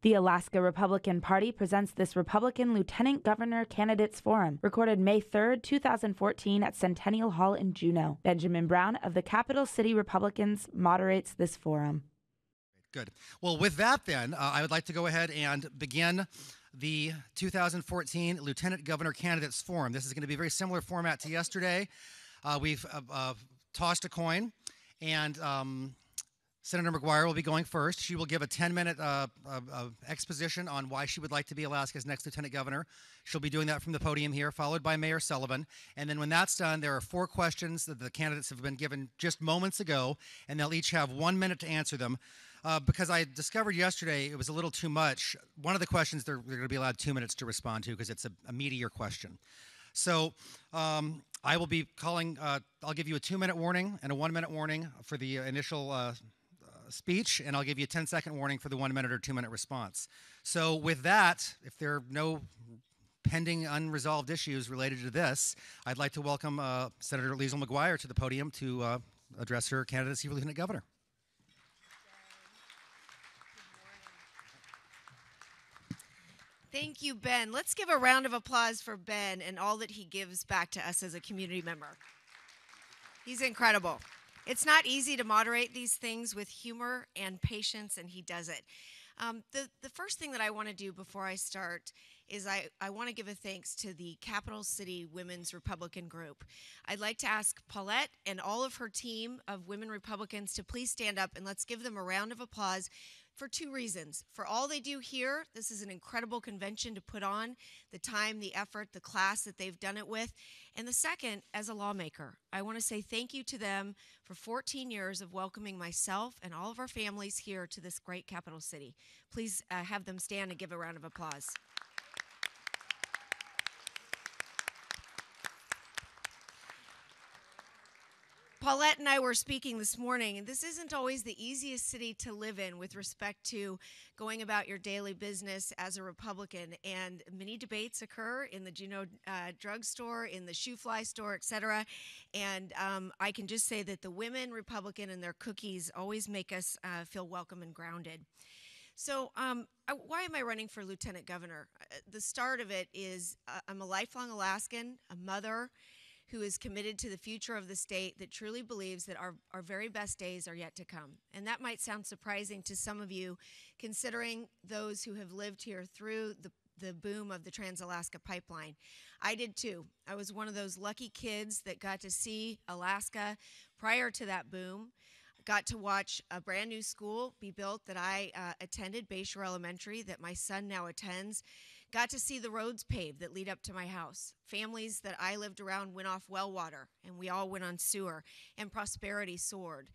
The Alaska Republican Party presents this Republican Lieutenant Governor Candidates Forum, recorded May 3, 2014 at Centennial Hall in Juneau. Benjamin Brown of the Capital City Republicans moderates this forum. Good. Well, with that then, I would like to go ahead and begin the 2014 Lieutenant Governor Candidates Forum. This is going to be a very similar format to yesterday. We've tossed a coin, and Senator McGuire will be going first. She will give a 10-minute exposition on why she would like to be Alaska's next lieutenant governor. She'll be doing that from the podium here, followed by Mayor Sullivan. And then when that's done, there are 4 questions that the candidates have been given just moments ago, and they'll each have 1 minute to answer them. Because I discovered yesterday it was a little too much. One of the questions they're going to be allowed 2 minutes to respond to because it's a meatier question. So I will be calling, I'll give you a 2-minute warning and a 1-minute warning for the initial speech, and I'll give you a 10-second warning for the 1-minute or 2-minute response. So with that, if there are no pending unresolved issues related to this, I'd like to welcome Senator Lesil McGuire to the podium to address her candidacy for Lieutenant Governor. Thank you, Ben. Let's give a round of applause for Ben and all that he gives back to us as a community member. He's incredible. It's not easy to moderate these things with humor and patience, and he does it. The first thing that I want to do before I start is I want to give a thanks to the Capital City Women's Republican Group. I'd like to ask Paulette and all of her team of women Republicans to please stand up, and let's give them a round of applause for 2 reasons. For all they do here, this is an incredible convention to put on, the time, the effort, the class that they've done it with. And the second, as a lawmaker, I want to say thank you to them for 14 years of welcoming myself and all of our families here to this great capital city. Please have them stand and give a round of applause. Paulette and I were speaking this morning, and this isn't always the easiest city to live in with respect to going about your daily business as a Republican. And many debates occur in the Juneau drugstore, in the shoe fly store, etc. And I can just say that the women Republican and their cookies always make us feel welcome and grounded. So why am I running for lieutenant governor? The start of it is I'm a lifelong Alaskan, a mother who is committed to the future of the state, that truly believes that our very best days are yet to come. And that might sound surprising to some of you, considering those who have lived here through the boom of the Trans-Alaska Pipeline. I did too. I was one of those lucky kids that got to see Alaska prior to that boom. Got to watch a brand new school be built that I attended, Bayshore Elementary, that my son now attends. Got to see the roads paved that lead up to my house. Families that I lived around went off well water, and we all went on sewer, and prosperity soared.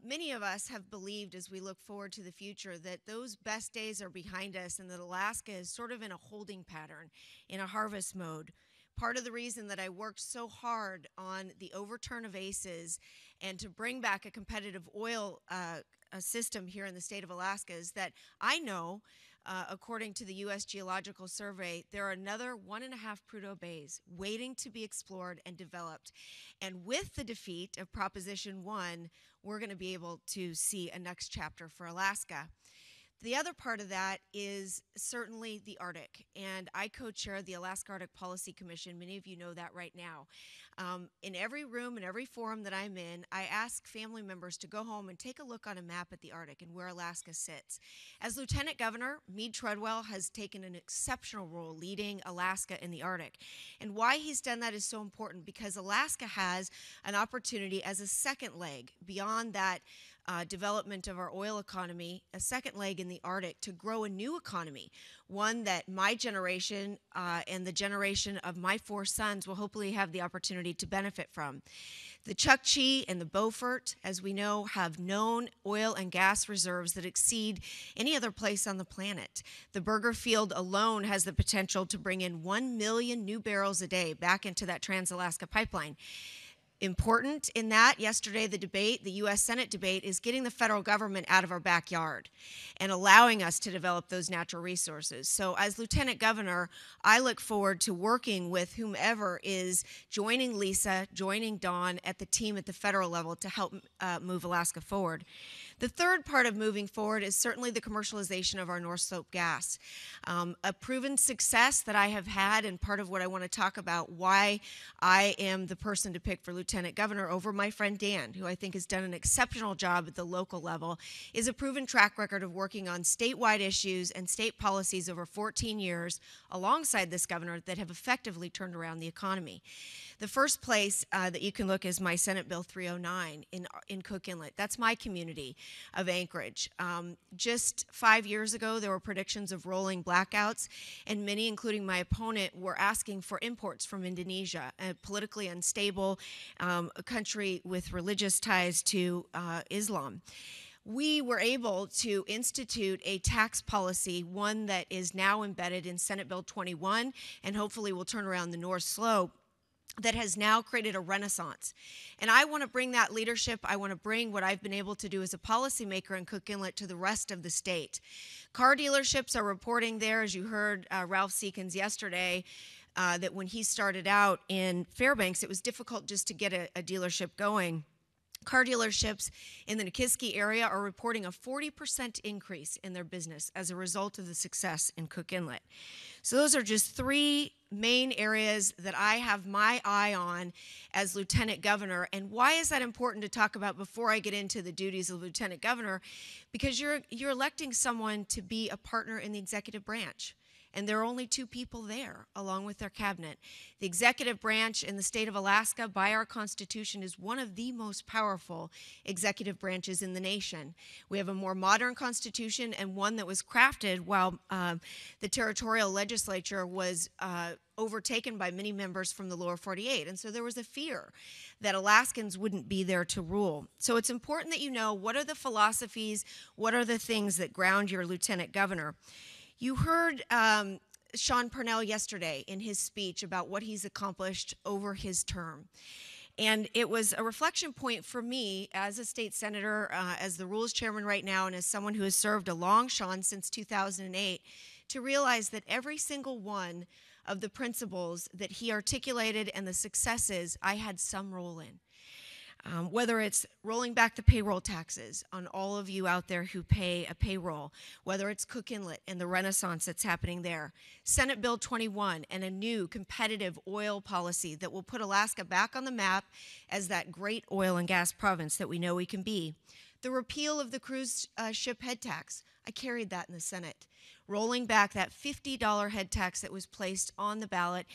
Many of us have believed, as we look forward to the future, that those best days are behind us and that Alaska is sort of in a holding pattern, in a harvest mode. Part of the reason that I worked so hard on the overturn of ACEs and to bring back a competitive oil system here in the state of Alaska is that I know, according to the U.S. Geological Survey, there are another 1.5 Prudhoe Bays waiting to be explored and developed. And with the defeat of Proposition 1, we're going to be able to see a next chapter for Alaska. The other part of that is certainly the Arctic, and I co-chair the Alaska Arctic Policy Commission. Many of you know that right now. In every room, in every forum that I'm in, I ask family members to go home and take a look on a map at the Arctic and where Alaska sits. As Lieutenant Governor, Meade Treadwell has taken an exceptional role leading Alaska in the Arctic. And why he's done that is so important, because Alaska has an opportunity as a second leg beyond that development of our oil economy, a second leg in the Arctic to grow a new economy, one that my generation and the generation of my 4 sons will hopefully have the opportunity to benefit from. The Chukchi and the Beaufort, as we know, have known oil and gas reserves that exceed any other place on the planet. The Burger Field alone has the potential to bring in 1 million new barrels a day back into that Trans-Alaska Pipeline. Important in that, yesterday the debate, the U.S. Senate debate, is getting the federal government out of our backyard and allowing us to develop those natural resources. So as Lieutenant Governor, I look forward to working with whomever is joining Lisa, joining Dawn at the team at the federal level to help move Alaska forward. The third part of moving forward is certainly the commercialization of our North Slope gas. A proven success that I have had, and part of what I want to talk about, why I am the person to pick for Lieutenant Governor over my friend Dan, who I think has done an exceptional job at the local level, is a proven track record of working on statewide issues and state policies over 14 years alongside this governor that have effectively turned around the economy. The first place that you can look is my Senate Bill 309 in Cook Inlet. That's my community of Anchorage. Just 5 years ago, there were predictions of rolling blackouts, and many, including my opponent, were asking for imports from Indonesia, a politically unstable country with religious ties to Islam. We were able to institute a tax policy, one that is now embedded in Senate Bill 21, and hopefully will turn around the North Slope, that has now created a renaissance. And I want to bring that leadership, I want to bring what I've been able to do as a policymaker in Cook Inlet to the rest of the state. Car dealerships are reporting there, as you heard Ralph Seekins yesterday, that when he started out in Fairbanks, it was difficult just to get a dealership going. Car dealerships in the Nikiski area are reporting a 40% increase in their business as a result of the success in Cook Inlet. So those are just three main areas that I have my eye on as Lieutenant Governor. And why is that important to talk about before I get into the duties of Lieutenant Governor? Because you're electing someone to be a partner in the executive branch. And there are only two people there, along with their cabinet. The executive branch in the state of Alaska, by our Constitution, is one of the most powerful executive branches in the nation. We have a more modern Constitution and one that was crafted while the territorial legislature was overtaken by many members from the lower 48. And so there was a fear that Alaskans wouldn't be there to rule. So it's important that you know what are the philosophies, what are the things that ground your Lieutenant Governor. You heard Sean Parnell yesterday in his speech about what he's accomplished over his term. And it was a reflection point for me as a state senator, as the Rules Chairman right now, and as someone who has served along Sean since 2008, to realize that every single one of the principles that he articulated and the successes I had some role in. Whether it's rolling back the payroll taxes on all of you out there who pay a payroll, whether it's Cook Inlet and the renaissance that's happening there, Senate Bill 21 and a new competitive oil policy that will put Alaska back on the map as that great oil and gas province that we know we can be, the repeal of the cruise ship head tax, I carried that in the Senate. Rolling back that $50 head tax that was placed on the ballot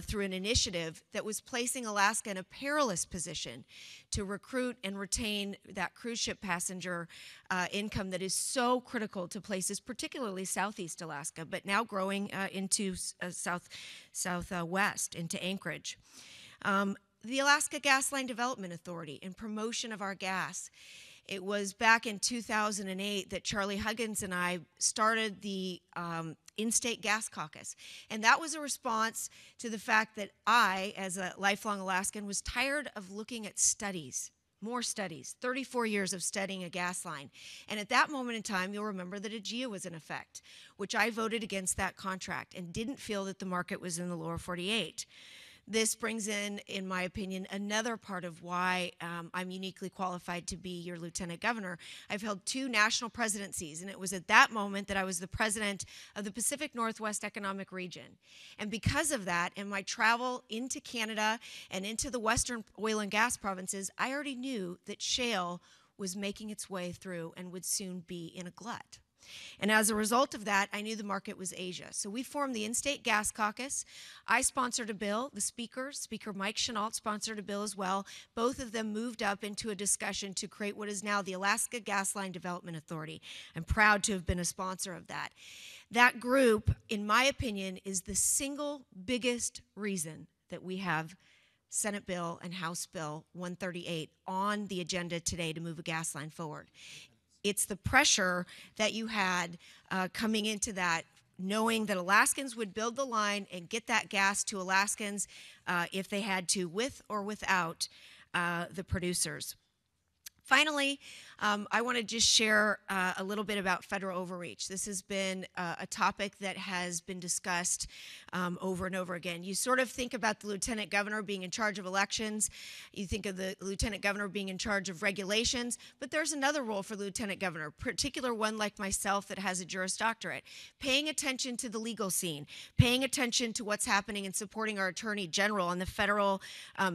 through an initiative that was placing Alaska in a perilous position to recruit and retain that cruise ship passenger income that is so critical to places, particularly southeast Alaska, but now growing into southwest, into Anchorage. The Alaska Gas Line Development Authority and promotion of our gas. It was back in 2008 that Charlie Huggins and I started the In-State Gas Caucus. And that was a response to the fact that I, as a lifelong Alaskan, was tired of looking at studies, more studies, 34 years of studying a gas line. And at that moment in time, you'll remember that AGEA was in effect, which I voted against that contract and didn't feel that the market was in the lower 48. This brings in my opinion, another part of why I'm uniquely qualified to be your Lieutenant Governor. I've held 2 national presidencies, and it was at that moment that I was the president of the Pacific Northwest Economic Region. And because of that, and my travel into Canada and into the western oil and gas provinces, I already knew that shale was making its way through and would soon be in a glut. And as a result of that, I knew the market was Asia. So we formed the In-State Gas Caucus. I sponsored a bill. The Speaker Mike Chenault, sponsored a bill as well. Both of them moved up into a discussion to create what is now the Alaska Gas Line Development Authority. I'm proud to have been a sponsor of that. That group, in my opinion, is the single biggest reason that we have Senate Bill and House Bill 138 on the agenda today to move a gas line forward. It's the pressure that you had coming into that, knowing that Alaskans would build the line and get that gas to Alaskans if they had to, with or without the producers. Finally, I want to just share a little bit about federal overreach. This has been a topic that has been discussed over and over again. You sort of think about the lieutenant governor being in charge of elections. You think of the lieutenant governor being in charge of regulations, but there's another role for the lieutenant governor, particular one like myself that has a Juris Doctorate, paying attention to the legal scene, paying attention to what's happening and supporting our Attorney General on the federal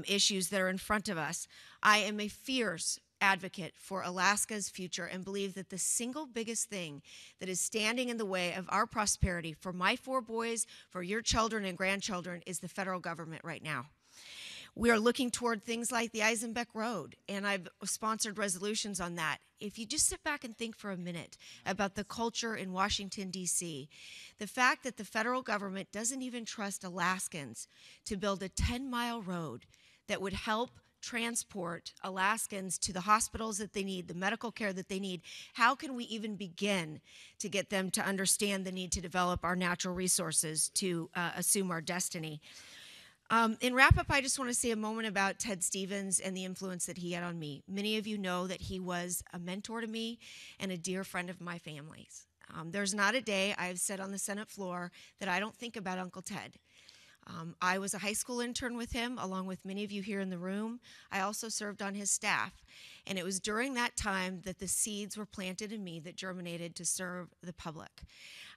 issues that are in front of us. I am a fierce advocate for Alaska's future and believe that the single biggest thing that is standing in the way of our prosperity for my 4 boys, for your children and grandchildren, is the federal government right now. We are looking toward things like the Eisenbeck Road, and I've sponsored resolutions on that. If you just sit back and think for a minute about the culture in Washington, D.C., the fact that the federal government doesn't even trust Alaskans to build a 10-mile road that would help transport Alaskans to the hospitals that they need, the medical care that they need, how can we even begin to get them to understand the need to develop our natural resources to assume our destiny? In wrap-up, I just want to say a moment about Ted Stevens and the influence that he had on me. Many of you know that he was a mentor to me and a dear friend of my family's. There's not a day I've said on the Senate floor that I don't think about Uncle Ted. I was a high school intern with him, along with many of you here in the room. I also served on his staff, and it was during that time that the seeds were planted in me that germinated to serve the public.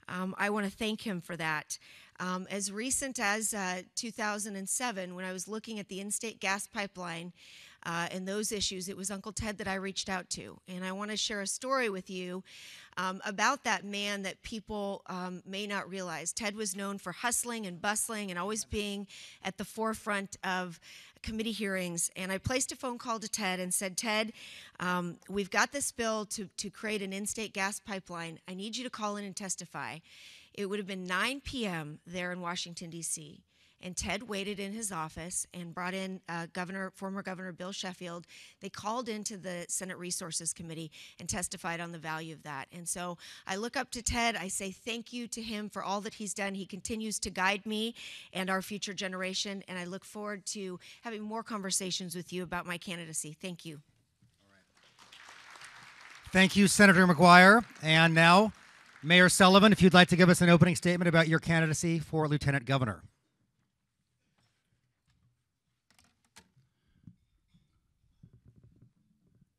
I want to thank him for that. As recent as 2007, when I was looking at the in-state gas pipeline and those issues, it was Uncle Ted that I reached out to. And I want to share a story with you about that man that people may not realize. Ted was known for hustling and bustling and always being at the forefront of committee hearings. And I placed a phone call to Ted and said, Ted, we've got this bill to create an in-state gas pipeline. I need you to call in and testify. It would have been 9 p.m. there in Washington, D.C., and Ted waited in his office and brought in former Governor Bill Sheffield. They called into the Senate Resources Committee and testified on the value of that. And so I look up to Ted. I say thank you to him for all that he's done. He continues to guide me and our future generation, and I look forward to having more conversations with you about my candidacy. Thank you. Thank you, Senator McGuire. And now, Mayor Sullivan, if you'd like to give us an opening statement about your candidacy for Lieutenant Governor.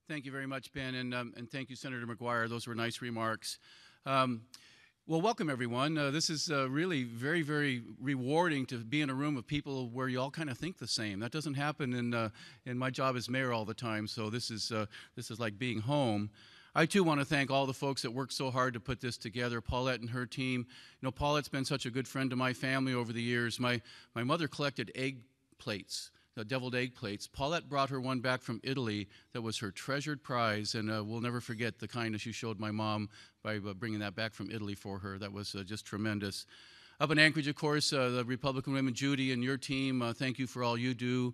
Thank you very much, Ben, and thank you, Senator McGuire. Those were nice remarks. Well, welcome, everyone. This is really very, very rewarding to be in a room of people where you all kind of think the same. That doesn't happen in my job as mayor all the time, so this is like being home. I, too, want to thank all the folks that worked so hard to put this together, Paulette and her team. You know, Paulette's been such a good friend to my family over the years. My mother collected egg plates, deviled egg plates. Paulette brought her one back from Italy that was her treasured prize, and we'll never forget the kindness she showed my mom by bringing that back from Italy for her. That was just tremendous. Up in Anchorage, of course, the Republican women, Judy and your team, thank you for all you do.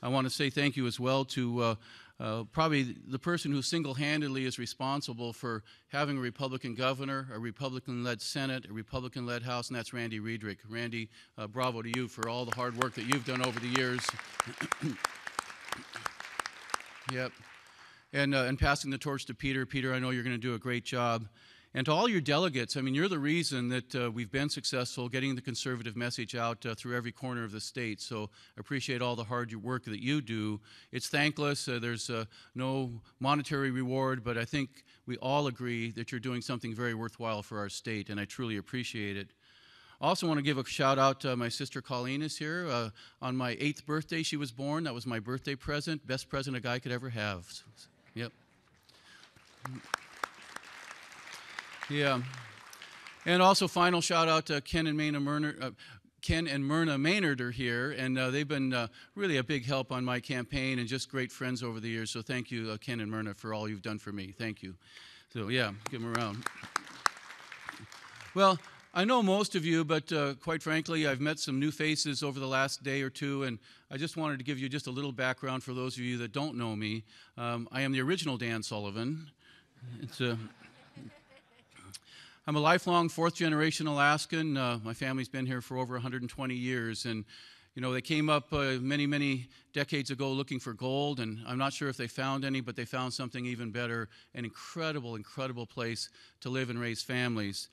I want to say thank you as well to probably the person who single-handedly is responsible for having a Republican governor, a Republican-led Senate, a Republican-led House, and that's Randy Riedrich. Randy, bravo to you for all the hard work that you've done over the years. Yep. And passing the torch to Peter. Peter, I know you're going to do a great job. And to all your delegates, I mean, you're the reason that we've been successful getting the conservative message out through every corner of the state. So I appreciate all the hard work that you do. It's thankless. There's no monetary reward, but I think we all agree that you're doing something very worthwhile for our state, and I truly appreciate it. I also want to give a shout out to my sister Colleen is here. On my 8th birthday, she was born. That was my birthday present. Best present a guy could ever have. Yep. Yeah, and also final shout out to Ken and Myrna Maynard are here, and they've been really a big help on my campaign and just great friends over the years. So thank you, Ken and Myrna, for all you've done for me. Thank you. So yeah, give them a round. Well, I know most of you, but quite frankly, I've met some new faces over the last day or two, and I just wanted to give you just a little background for those of you that don't know me. I am the original Dan Sullivan. I'm a lifelong 4th-generation Alaskan. My family's been here for over 120 years, and You know, they came up many, many decades ago looking for gold, and I'm not sure if they found any, but they found something even better, an incredible, incredible place to live and raise families.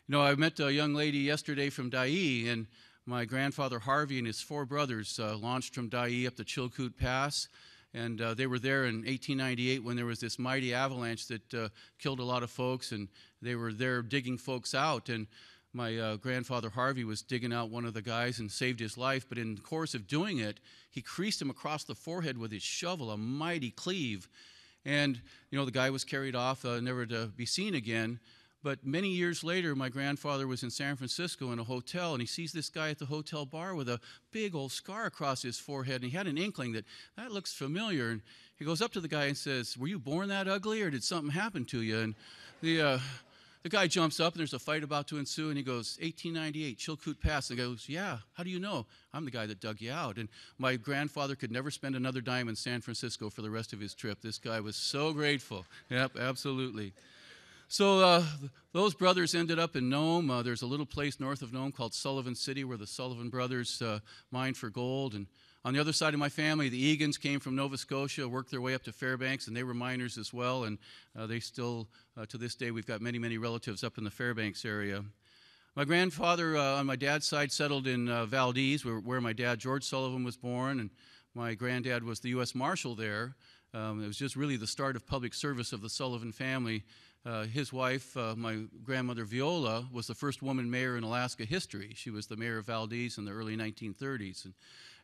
You know, I met a young lady yesterday from Dai, and my grandfather Harvey and his 4 brothers launched from Dai up the Chilkoot Pass, and they were there in 1898 when there was this mighty avalanche that killed a lot of folks, and they were there digging folks out, and my grandfather Harvey was digging out one of the guys and saved his life, but in the course of doing it, he creased him across the forehead with his shovel, a mighty cleave. And, you know, the guy was carried off, never to be seen again. But many years later, my grandfather was in San Francisco in a hotel, and he sees this guy at the hotel bar with a big old scar across his forehead, and he had an inkling that looks familiar. And he goes up to the guy and says, "Were you born that ugly, or did something happen to you?" And the guy jumps up, and there's a fight about to ensue, and he goes, "1898, Chilkoot Pass." And he goes, "Yeah, how do you know?" "I'm the guy that dug you out." And my grandfather could never spend another dime in San Francisco for the rest of his trip. This guy was so grateful. Yep, absolutely. So those brothers ended up in Nome. There's a little place north of Nome called Sullivan City where the Sullivan brothers mined for gold. And on the other side of my family, the Egan's came from Nova Scotia, worked their way up to Fairbanks, and they were miners as well. And they still, to this day, we've got many, many relatives up in the Fairbanks area. My grandfather on my dad's side settled in Valdez, where my dad, George Sullivan, was born. And my granddad was the U.S. Marshal there. It was just really the start of public service of the Sullivan family. His wife, my grandmother Viola, was the first woman mayor in Alaska history. She was the mayor of Valdez in the early 1930s.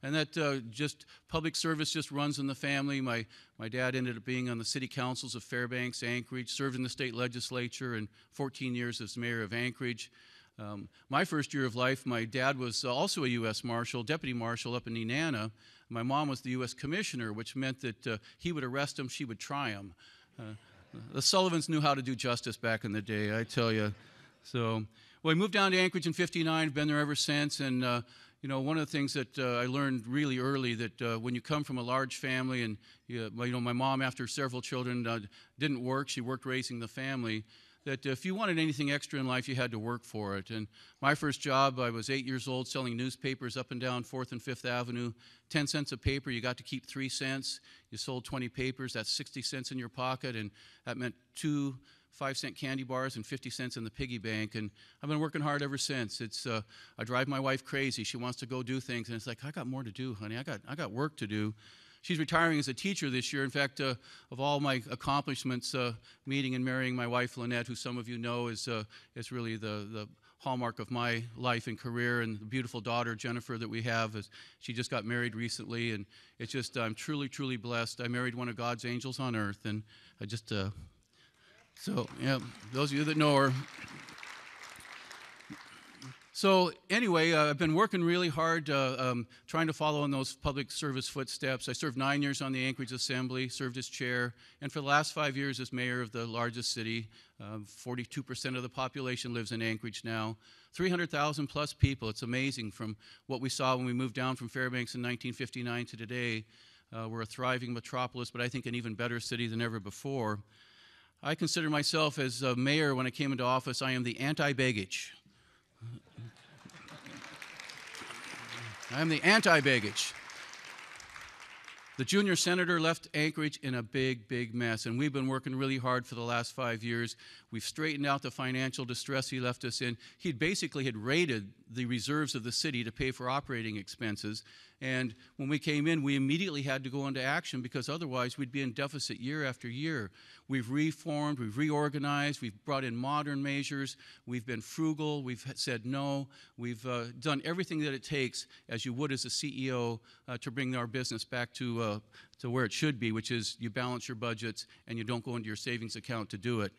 And that just public service just runs in the family. My dad ended up being on the city councils of Fairbanks, Anchorage, served in the state legislature, and 14 years as mayor of Anchorage. My first year of life, my dad was also a U.S. Marshal, deputy marshal up in Nenana. My mom was the U.S. Commissioner, which meant that he would arrest him, she would try him. The Sullivans knew how to do justice back in the day, I tell you. So, well, I moved down to Anchorage in '59, been there ever since, and you know, one of the things that I learned really early that when you come from a large family, and you know, my mom, after several children, didn't work. She worked raising the family. That if you wanted anything extra in life, you had to work for it. And my first job, I was 8 years old, selling newspapers up and down 4th and 5th Avenue. 10 cents a paper, you got to keep 3 cents. You sold 20 papers, that's 60 cents in your pocket, and that meant 2 5-cent candy bars and 50 cents in the piggy bank. And I've been working hard ever since. It's I drive my wife crazy. She wants to go do things, and it's like, I got more to do, honey. I got work to do. She's retiring as a teacher this year. In fact, of all my accomplishments, meeting and marrying my wife, Lynette, who some of you know is really the hallmark of my life and career, and the beautiful daughter, Jennifer, that we have. She just got married recently, and it's just, I'm truly, truly blessed. I married one of God's angels on earth, and I just, so, yeah, those of you that know her. So anyway, I've been working really hard trying to follow in those public service footsteps. I served 9 years on the Anchorage Assembly, served as chair, and for the last 5 years as mayor of the largest city. 42% of the population lives in Anchorage now. 300,000 plus people. It's amazing from what we saw when we moved down from Fairbanks in 1959 to today. We're a thriving metropolis, but I think an even better city than ever before. I consider myself as mayor when I came into office, I am the anti-baggage. I'm the anti-baggage. The junior senator left Anchorage in a big, big mess, and we've been working really hard for the last 5 years. We've straightened out the financial distress he left us in. He basically had raided the reserves of the city to pay for operating expenses, and when we came in, we immediately had to go into action because otherwise we'd be in deficit year after year. We've reformed, we've reorganized, we've brought in modern measures, we've been frugal, we've said no, we've done everything that it takes, as you would as a CEO, to bring our business back to where it should be, which is you balance your budgets and you don't go into your savings account to do it.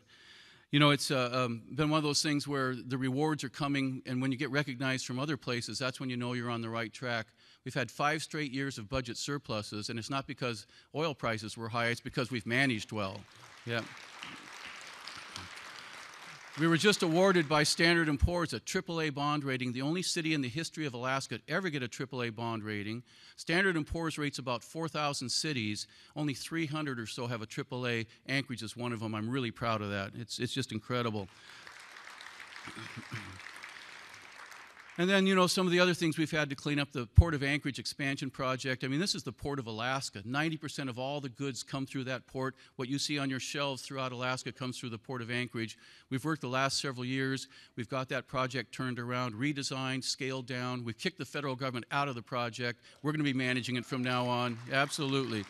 You know, it's been one of those things where the rewards are coming, and when you get recognized from other places, that's when you know you're on the right track. We've had 5 straight years of budget surpluses, and it's not because oil prices were high, it's because we've managed well. Yeah. We were just awarded by Standard & Poor's a AAA bond rating, the only city in the history of Alaska to ever get a AAA bond rating. Standard & Poor's rates about 4,000 cities. Only 300 or so have a AAA. Anchorage is one of them. I'm really proud of that. It's just incredible. And then, some of the other things we've had to clean up, the Port of Anchorage expansion project. I mean, this is the Port of Alaska. 90% of all the goods come through that port. What you see on your shelves throughout Alaska comes through the Port of Anchorage. We've worked the last several years. We've got that project turned around, redesigned, scaled down. We've kicked the federal government out of the project. We're going to be managing it from now on. Absolutely.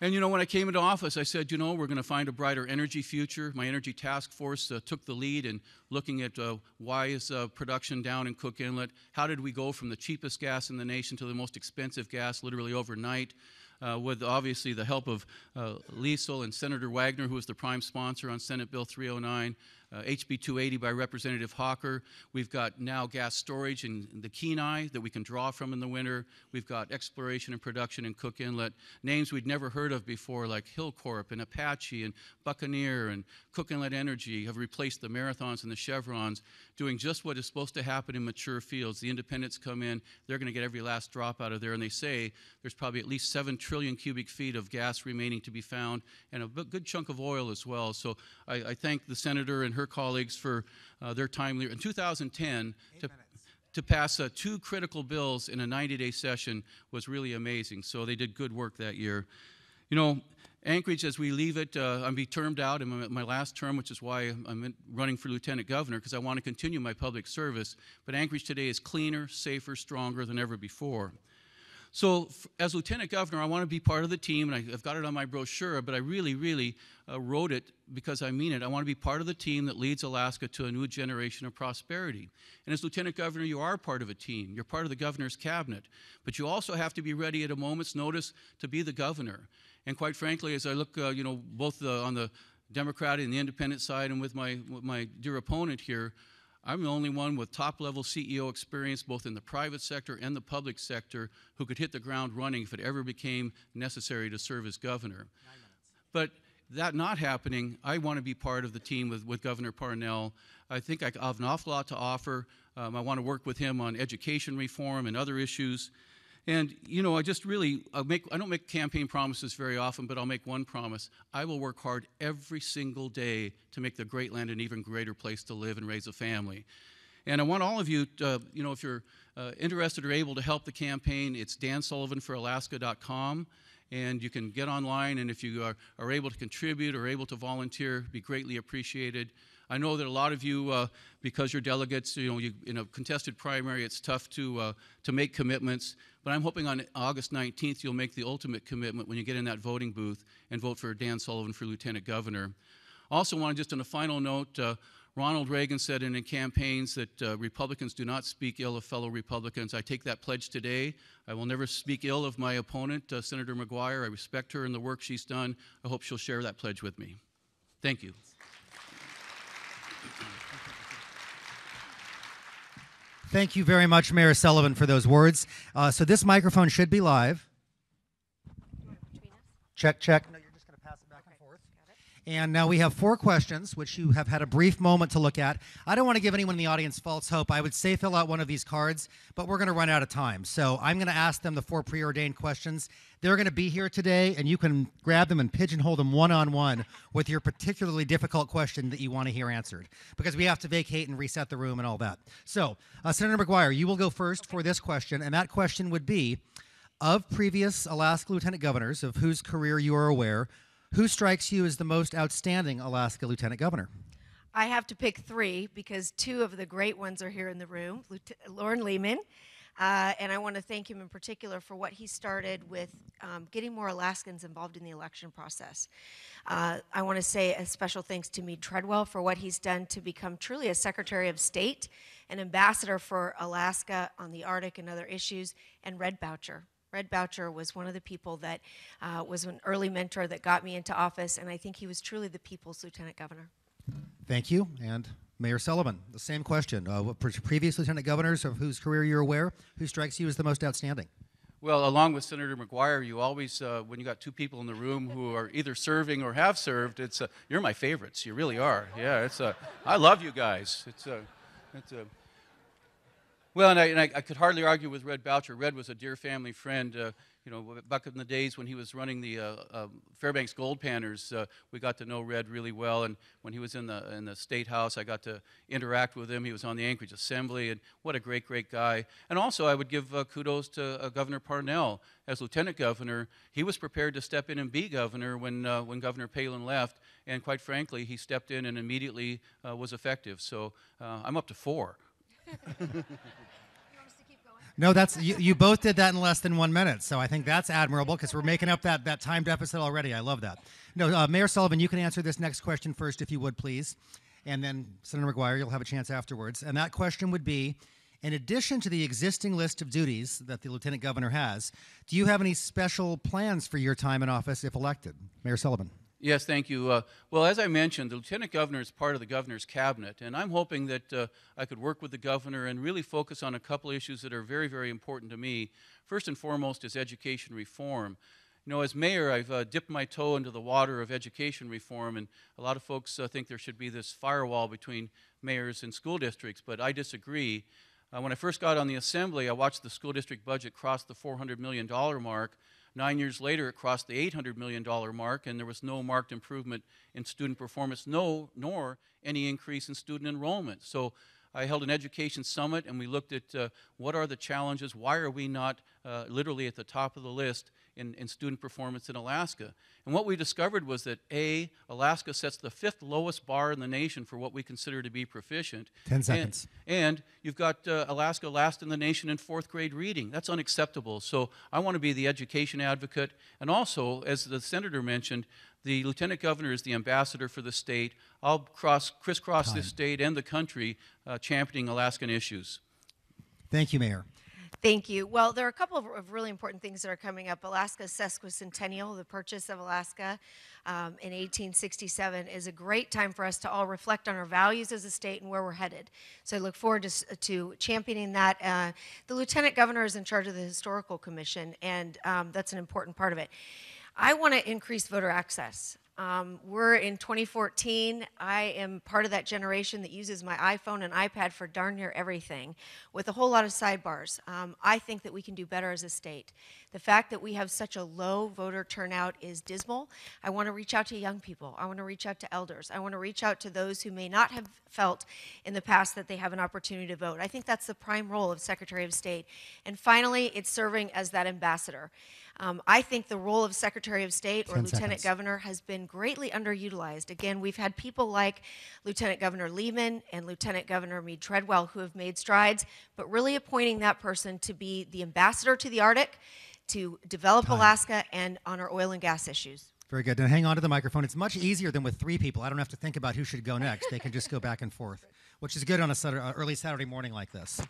And, when I came into office, I said, we're going to find a brighter energy future. My energy task force took the lead in looking at why is production down in Cook Inlet? How did we go from the cheapest gas in the nation to the most expensive gas literally overnight? With obviously the help of Lesil and Senator Wagner, who was the prime sponsor on Senate Bill 309, HB 280 by Representative Hawker. We've got now gas storage in the Kenai that we can draw from in the winter. We've got exploration and production in Cook Inlet. Names we'd never heard of before, like Hillcorp and Apache and Buccaneer and Cook Inlet Energy, have replaced the Marathons and the Chevrons, doing just what is supposed to happen in mature fields. The independents come in, they're going to get every last drop out of there, and they say there's probably at least 7 trillion cubic feet of gas remaining to be found, and a good chunk of oil as well. So I thank the senator and her colleagues for their timely. In 2010, to pass 2 critical bills in a 90-day session was really amazing. So they did good work that year. Anchorage, as we leave it, I'm be termed out in my last term, which is why I'm running for lieutenant governor, because I want to continue my public service. But Anchorage today is cleaner, safer, stronger than ever before. So as lieutenant governor, I want to be part of the team, and I've got it on my brochure, but I really, really wrote it because I mean it. I want to be part of the team that leads Alaska to a new generation of prosperity. And as lieutenant governor, you are part of a team. You're part of the governor's cabinet. But you also have to be ready at a moment's notice to be the governor. And quite frankly, as I look, both on the Democrat and the independent side and with my dear opponent here, I'm the only one with top-level CEO experience both in the private sector and the public sector who could hit the ground running if it ever became necessary to serve as governor. But that not happening, I want to be part of the team with Governor Parnell. I think I have an awful lot to offer. I want to work with him on education reform and other issues. And, I just really, I don't make campaign promises very often, but I'll make one promise. I will work hard every single day to make the Great Land an even greater place to live and raise a family. And I want all of you, if you're interested or able to help the campaign, it's dansullivanforalaska.com. And you can get online, and if you are able to contribute or able to volunteer, be greatly appreciated. I know that a lot of you, because you're delegates, in a contested primary, it's tough to make commitments. But I'm hoping on August 19th, you'll make the ultimate commitment when you get in that voting booth and vote for Dan Sullivan for lieutenant governor. Also want to just on a final note, Ronald Reagan said in campaigns that Republicans do not speak ill of fellow Republicans. I take that pledge today. I will never speak ill of my opponent, Senator McGuire. I respect her and the work she's done. I hope she'll share that pledge with me. Thank you. Thank you very much, Mayor Sullivan, for those words. So this microphone should be live. Check, check. No, you're just going to pass it back and forth. And now we have 4 questions, which you have had a brief moment to look at. I don't want to give anyone in the audience false hope. I would say fill out one of these cards, but we're going to run out of time. So I'm going to ask them the 4 preordained questions. They're going to be here today, and you can grab them and pigeonhole them one-on-one with your particularly difficult question that you want to hear answered, because we have to vacate and reset the room and all that. So, Senator McGuire, you will go first for this question, and that question would be, of previous Alaska lieutenant governors of whose career you are aware, who strikes you as the most outstanding Alaska lieutenant governor? I have to pick 3 because 2 of the great ones are here in the room. Lauren Lehman, and I want to thank him in particular for what he started with getting more Alaskans involved in the election process. I want to say a special thanks to Meade Treadwell for what he's done to become truly a Secretary of State, an ambassador for Alaska on the Arctic and other issues, and Red Boucher. Red Boucher was one of the people that was an early mentor that got me into office, and I think he was truly the people's lieutenant governor. Thank you. And Mayor Sullivan, the same question. Previous lieutenant governors of whose career you're aware, who strikes you as the most outstanding? Well, along with Senator McGuire, you always, when you got 2 people in the room who are either serving or have served, you're my favorites. You really are. Yeah, I love you guys. Well, and I could hardly argue with Red Boucher. Red was a dear family friend. You know, back in the days when he was running the Fairbanks Gold Panners, we got to know Red really well. And when he was in the State House, I got to interact with him. He was on the Anchorage Assembly, and what a great, great guy. And also, I would give kudos to Governor Parnell. As Lieutenant Governor, he was prepared to step in and be governor when Governor Palin left. And quite frankly, he stepped in and immediately was effective. So I'm up to 4. No, that's you both did that in less than 1 minute, so I think that's admirable because we're making up that time deficit already. I love that. No, Mayor Sullivan, you can answer this next question first, if you would, please, and then Senator McGuire, you'll have a chance afterwards. And that question would be, in addition to the existing list of duties that the Lieutenant Governor has, do you have any special plans for your time in office if elected? Mayor Sullivan. Yes, thank you. Well, as I mentioned, the Lieutenant Governor is part of the Governor's cabinet, and I'm hoping that I could work with the Governor and really focus on a couple issues that are very, very important to me. First and foremost is education reform. You know, as mayor, I've dipped my toe into the water of education reform, and a lot of folks think there should be this firewall between mayors and school districts, but I disagree. When I first got on the Assembly, I watched the school district budget cross the $400 million mark. 9 years later, it crossed the $800 million mark, and there was no marked improvement in student performance, nor any increase in student enrollment. So I held an education summit, and we looked at what are the challenges, why are we not literally at the top of the list in student performance in Alaska. And what we discovered was that, A, Alaska sets the 5th lowest bar in the nation for what we consider to be proficient. 10 seconds. And you've got Alaska last in the nation in 4th grade reading. That's unacceptable. So I want to be the education advocate. And also, as the Senator mentioned, the Lieutenant Governor is the ambassador for the state. I'll crisscross this state and the country championing Alaskan issues. Thank you, Mayor. Thank you. Well, there are a couple of really important things that are coming up. Alaska's sesquicentennial, the purchase of Alaska in 1867, is a great time for us to all reflect on our values as a state and where we're headed. So I look forward to championing that. The Lieutenant Governor is in charge of the Historical Commission, and that's an important part of it. I want to increase voter access. We're in 2014. I am part of that generation that uses my iPhone and iPad for darn near everything with a whole lot of sidebars. I think that we can do better as a state. The fact that we have such a low voter turnout is dismal. I want to reach out to young people. I want to reach out to elders. I want to reach out to those who may not have felt in the past that they have an opportunity to vote. I think that's the prime role of Secretary of State. And finally, it's serving as that ambassador. I think the role of Secretary of State or Lieutenant Governor has been greatly underutilized. Again, we've had people like Lieutenant Governor Lehman and Lieutenant Governor Meade Treadwell who have made strides, but really appointing that person to be the ambassador to the Arctic, to develop Alaska, and on our oil and gas issues. Very good. Now hang on to the microphone. It's much easier than with 3 people. I don't have to think about who should go next. They can just go back and forth, which is good on a early Saturday morning like this.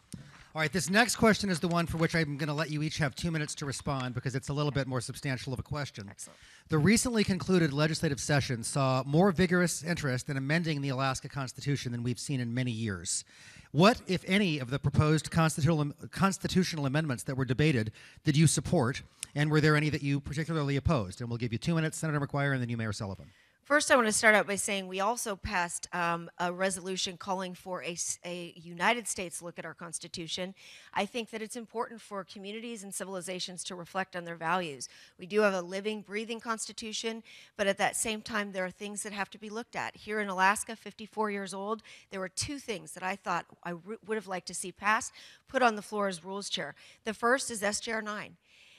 All right, this next question is the one for which I'm going to let you each have 2 minutes to respond because it's a little bit more substantial of a question. Excellent. The recently concluded legislative session saw more vigorous interest in amending the Alaska Constitution than we've seen in many years. What, if any, of the proposed constitutional amendments that were debated did you support, and were there any that you particularly opposed? And we'll give you 2 minutes, Senator McGuire, and then you, Mayor Sullivan. First, I want to start out by saying we also passed a resolution calling for a United States look at our Constitution. I think that it's important for communities and civilizations to reflect on their values. We do have a living, breathing Constitution, but at that same time, there are things that have to be looked at. Here in Alaska, 54 years old, there were 2 things that I thought I would have liked to see passed, put on the floor as Rules Chair. The first is SJR 9.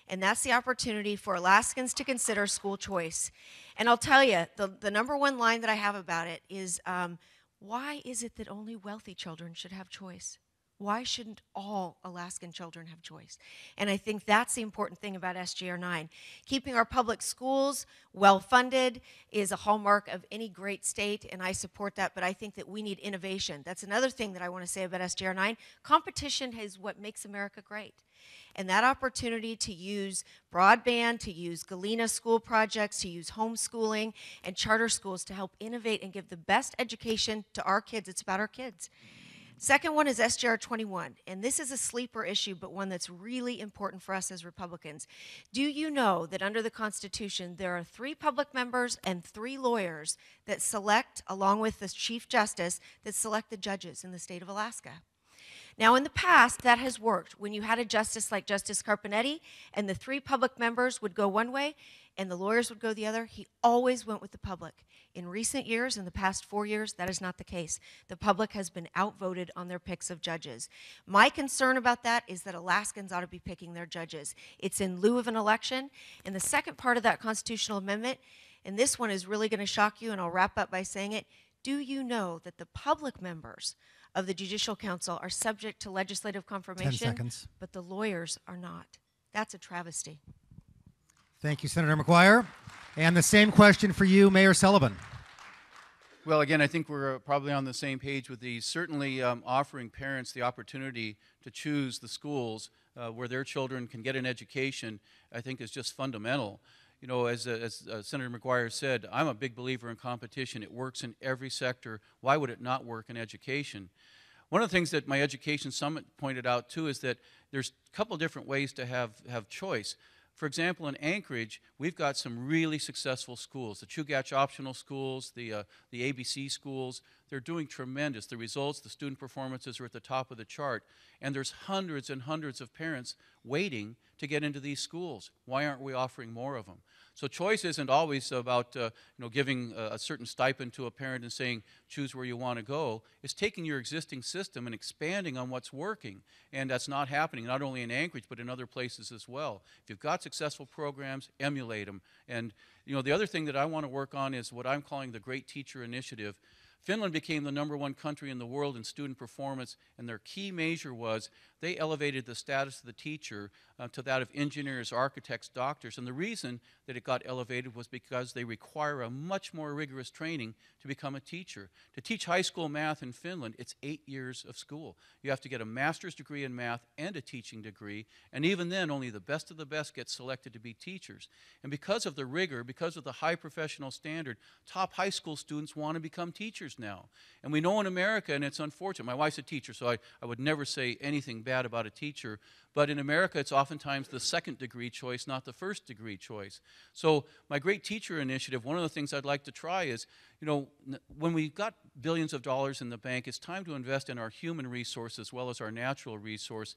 And that's the opportunity for Alaskans to consider school choice. And I'll tell you, the number one line that I have about it is, why is it that only wealthy children should have choice? Why shouldn't all Alaskan children have choice? And I think that's the important thing about SJR 9. Keeping our public schools well-funded is a hallmark of any great state, and I support that, but I think that we need innovation. That's another thing that I want to say about SJR 9. Competition is what makes America great. And that opportunity to use broadband, to use Galena school projects, to use homeschooling and charter schools to help innovate and give the best education to our kids. It's about our kids. Second one is SJR 21, and this is a sleeper issue, but one that's really important for us as Republicans. Do you know that under the Constitution, there are 3 public members and 3 lawyers that select, along with the Chief Justice, that select the judges in the state of Alaska? Now, in the past, that has worked. When you had a justice like Justice Carpenetti and the 3 public members would go one way and the lawyers would go the other, he always went with the public. In recent years, in the past 4 years, that is not the case. The public has been outvoted on their picks of judges. My concern about that is that Alaskans ought to be picking their judges. It's in lieu of an election. And the second part of that constitutional amendment, and this one is really going to shock you, and I'll wrap up by saying it, do you know that the public members of the Judicial Council are subject to legislative confirmation, 10 seconds. but the lawyers are not? That's a travesty. Thank you, Senator McGuire. And the same question for you, Mayor Sullivan. Well, again, I think we're probably on the same page with these. Certainly offering parents the opportunity to choose the schools where their children can get an education, I think is just fundamental. You know, as Senator McGuire said, I'm a big believer in competition. It works in every sector. Why would it not work in education? One of the things that my Education Summit pointed out, too, is that there's a couple different ways to have choice. For example, in Anchorage, we've got some really successful schools. The Chugach Optional Schools, the ABC schools, they're doing tremendous. The results, the student performances are at the top of the chart. And there's hundreds and hundreds of parents waiting to get into these schools. Why aren't we offering more of them? So choice isn't always about giving a certain stipend to a parent and saying, choose where you want to go. It's taking your existing system and expanding on what's working. And that's not happening, not only in Anchorage, but in other places as well. If you've got successful programs, emulate them. And the other thing that I want to work on is what I'm calling the Great Teacher Initiative. Finland became the #1 country in the world in student performance, and their key measure was they elevated the status of the teacher to that of engineers, architects, doctors. And the reason that it got elevated was because they require a much more rigorous training to become a teacher. To teach high school math in Finland, it's 8 years of school. You have to get a master's degree in math and a teaching degree, and even then, only the best of the best get selected to be teachers. And because of the rigor, because of the high professional standard, top high school students want to become teachers now. And we know in America, and it's unfortunate, my wife's a teacher, so I would never say anything bad about a teacher, but in America it's oftentimes the second degree choice, not the first degree choice. So my Great Teacher Initiative, one of the things I'd like to try is, when we've got billions of dollars in the bank, it's time to invest in our human resource as well as our natural resource.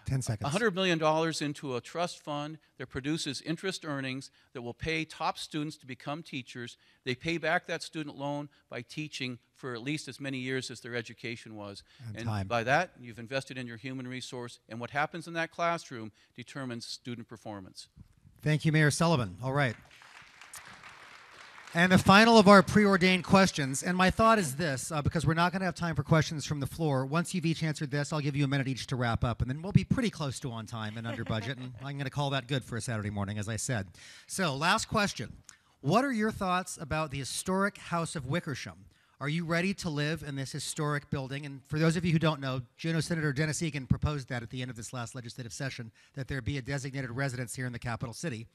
10 seconds. $100 million into a trust fund that produces interest earnings that will pay top students to become teachers. They pay back that student loan by teaching for at least as many years as their education was. And by that, you've invested in your human resource, and what happens in that classroom determines student performance. Thank you, Mayor Sullivan. All right. And the final of our preordained questions, and my thought is this, because we're not going to have time for questions from the floor. Once you've each answered this, I'll give you a minute each to wrap up, and then we'll be pretty close to on time and under budget, and I'm going to call that good for a Saturday morning, as I said. So, last question. What are your thoughts about the historic House of Wickersham? Are you ready to live in this historic building? And for those of you who don't know, Senator Dennis Egan proposed that at the end of this last legislative session, that there be a designated residence here in the capital city.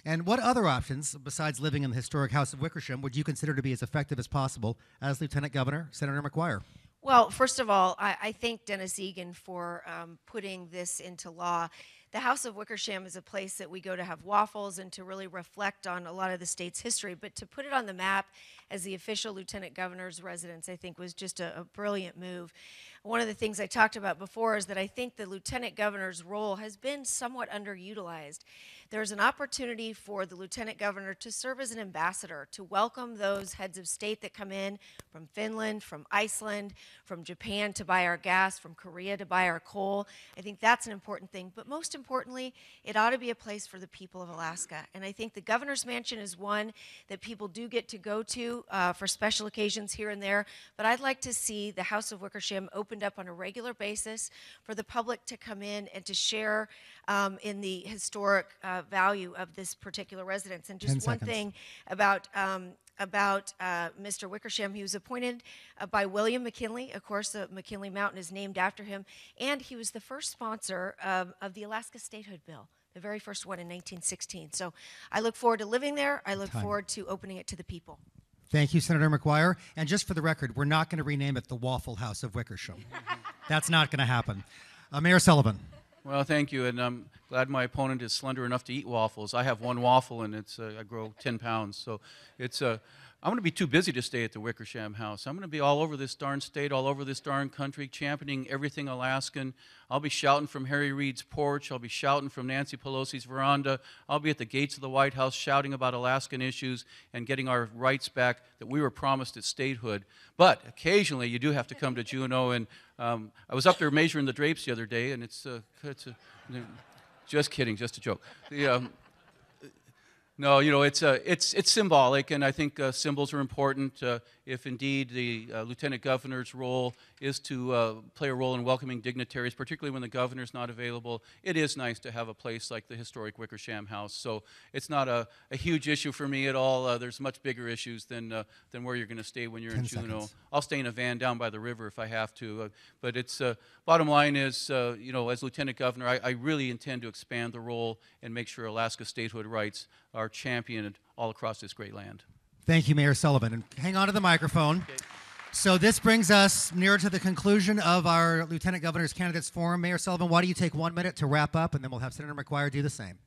And what other options, besides living in the historic House of Wickersham, would you consider to be as effective as possible as Lieutenant Governor, Senator McGuire? Well, first of all, I thank Dennis Egan for putting this into law. The House of Wickersham is a place that we go to have waffles and to really reflect on a lot of the state's history. But to put it on the map as the official lieutenant governor's residence, I think was just a brilliant move. One of the things I talked about before is that I think the lieutenant governor's role has been somewhat underutilized. There's an opportunity for the lieutenant governor to serve as an ambassador, to welcome those heads of state that come in from Finland, from Iceland, from Japan to buy our gas, from Korea to buy our coal. I think that's an important thing. But most importantly, it ought to be a place for the people of Alaska. And I think the governor's mansion is one that people do get to go to for special occasions here and there. But I'd like to see the House of Wickersham opened up on a regular basis for the public to come in and to share in the historic value of this particular residence. And just one thing about Mr. Wickersham, he was appointed by William McKinley. Of course, the McKinley Mountain is named after him. And he was the first sponsor of the Alaska Statehood Bill, the very first one in 1916. So I look forward to living there. I look forward to opening it to the people. Thank you, Senator McGuire. And just for the record, we're not going to rename it the Waffle House of Wickersham. That's not going to happen. Mayor Sullivan. Well, thank you, and I'm glad my opponent is slender enough to eat waffles. I have one waffle, and I grow 10 pounds. So I'm going to be too busy to stay at the Wickersham House. I'm going to be all over this darn state, all over this darn country, championing everything Alaskan. I'll be shouting from Harry Reid's porch. I'll be shouting from Nancy Pelosi's veranda. I'll be at the gates of the White House shouting about Alaskan issues and getting our rights back that we were promised at statehood. But occasionally you do have to come to Juneau, and I was up there measuring the drapes the other day, and it's just kidding, just a joke. No, you know, it's symbolic, and I think symbols are important. If indeed the lieutenant governor's role is to play a role in welcoming dignitaries, particularly when the governor's not available, it is nice to have a place like the historic Wickersham House. So it's not a huge issue for me at all. There's much bigger issues than where you're going to stay when you're in Juneau. I'll stay in a van down by the river if I have to. But it's bottom line is, you know, as lieutenant governor, I really intend to expand the role and make sure Alaska statehood rights are championed all across this great land. Thank you, Mayor Sullivan. And hang on to the microphone. Okay. So this brings us near to the conclusion of our Lieutenant Governor's Candidates Forum. Mayor Sullivan, why don't you take 1 minute to wrap up, and then we'll have Senator McGuire do the same.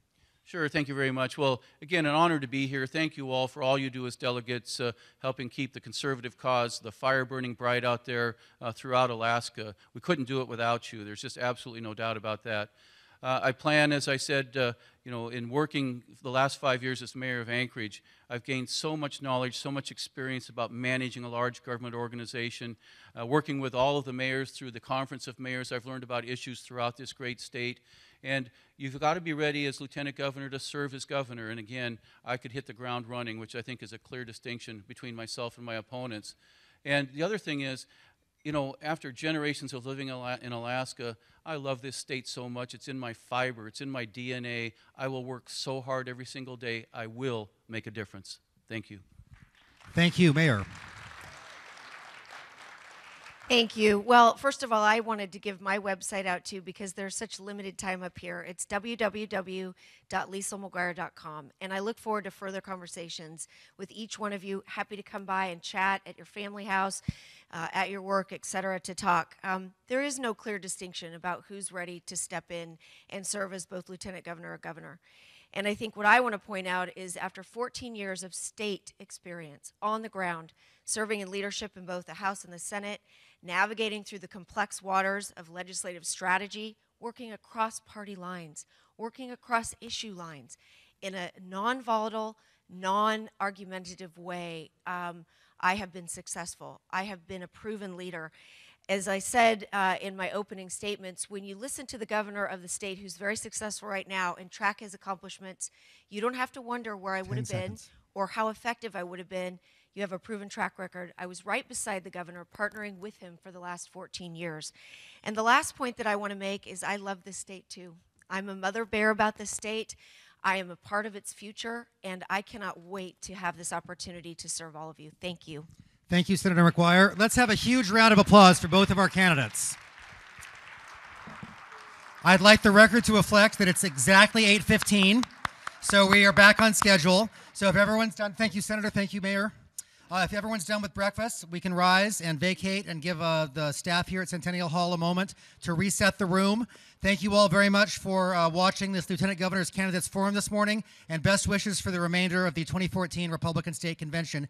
Sure, thank you very much. Well, again, an honor to be here. Thank you all for all you do as delegates, helping keep the conservative cause, the fire burning bright out there throughout Alaska. We couldn't do it without you. There's just absolutely no doubt about that. I plan, as I said, you know, in working the last 5 years as mayor of Anchorage, I've gained so much knowledge, so much experience about managing a large government organization. Working with all of the mayors through the Conference of Mayors, I've learned about issues throughout this great state. And you've got to be ready as lieutenant governor to serve as governor. And again, I could hit the ground running, which I think is a clear distinction between myself and my opponents. And the other thing is, you know, after generations of living in Alaska, I love this state so much. It's in my fiber. It's in my DNA. I will work so hard every single day. I will make a difference. Thank you. Thank you, Mayor. Thank you. Well, first of all, I wanted to give my website out too because there's such limited time up here. It's www.lesilmcguire.com, and I look forward to further conversations with each one of you. Happy to come by and chat at your family house, at your work, etc., to talk. There is no clear distinction about who's ready to step in and serve as both lieutenant governor or governor. And I think what I want to point out is after 14 years of state experience on the ground, serving in leadership in both the House and the Senate, navigating through the complex waters of legislative strategy, working across party lines, working across issue lines in a non-volatile, non-argumentative way, I have been successful. I have been a proven leader. As I said in my opening statements, when you listen to the governor of the state who's very successful right now and track his accomplishments, you don't have to wonder where I would have been or how effective I would have been. You have a proven track record. I was right beside the governor, partnering with him for the last 14 years. And the last point that I want to make is I love this state too. I'm a mother bear about this state. I am a part of its future, and I cannot wait to have this opportunity to serve all of you. Thank you. Thank you, Senator McGuire. Let's have a huge round of applause for both of our candidates. I'd like the record to reflect that it's exactly 8:15, so we are back on schedule. So if everyone's done, thank you, Senator, thank you, Mayor. If everyone's done with breakfast, we can rise and vacate and give the staff here at Centennial Hall a moment to reset the room. Thank you all very much for watching this Lieutenant Governor's Candidates Forum this morning, and best wishes for the remainder of the 2014 Republican State Convention